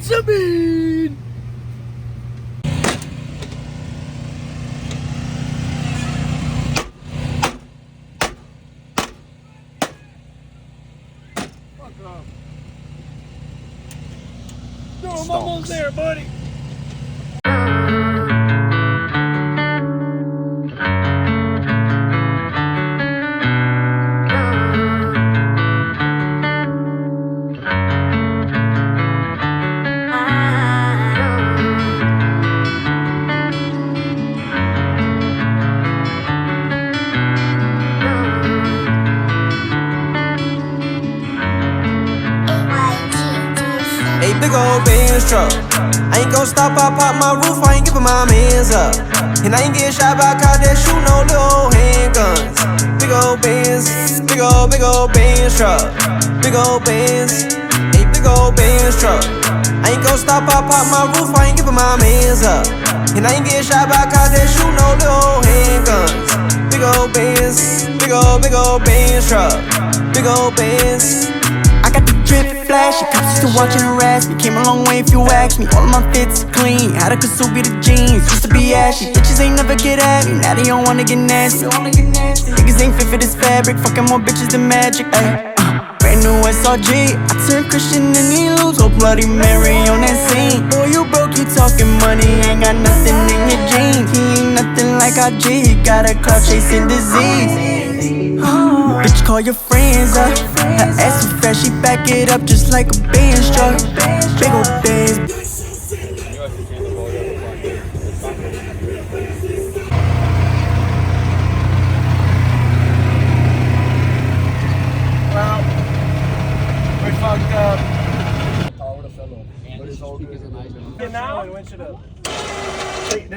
and Sabine. Fuck off. No, I'm almost there, buddy. A big old Benz truck. I ain't gon' stop, I pop my roof, I ain't giving my mans up. And I ain't get shot by cops that shoot no little handguns. Big old Benz, big old Benz truck. Big old Benz, a big old Benz truck. I ain't gon' stop, I pop my roof, I ain't giving my mans up. And I ain't get shot by cops that shoot no little handguns. Big old Benz, big old Benz truck. Big old Benz. I got the drip flash, cops still watching harass me. Came a long way if you ask me, all of my fits clean. Had a Kasubi the jeans, used to be ashy. Bitches ain't never get at me, now they don't wanna get nasty. Niggas ain't fit for this fabric, fucking more bitches than magic. Ay, brand new SRG, I turned Christian and he lose. Oh Bloody Mary on that scene. Boy you broke, you talking money, ain't got nothing in your jeans. He ain't nothing like RG, he got a clout chasing disease. Bitch, call your friends up. Her ass too fast, she back it up just like a Benz truck. Big ol' Benz. Well, we fucked up. Power to fellow. But it's all good. Get now? This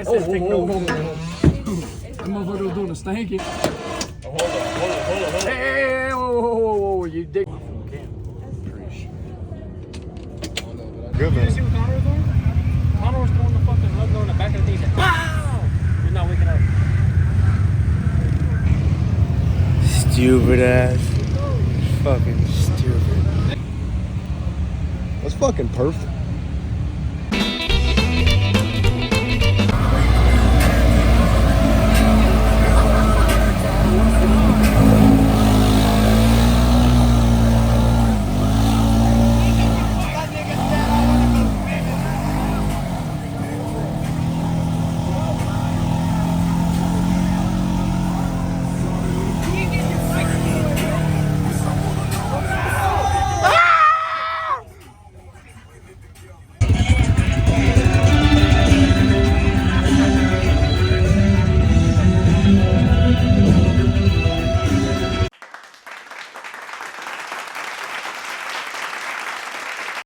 is that motherfucker was doing a stanky. Hold on. Hey, whoa, you dig. Good, man. Did you see what Connor was doing? Connor was throwing the fucking rug on the back of the thing. He said, "Pow!" He's not waking up. Stupid ass. Fucking stupid. That's fucking perfect.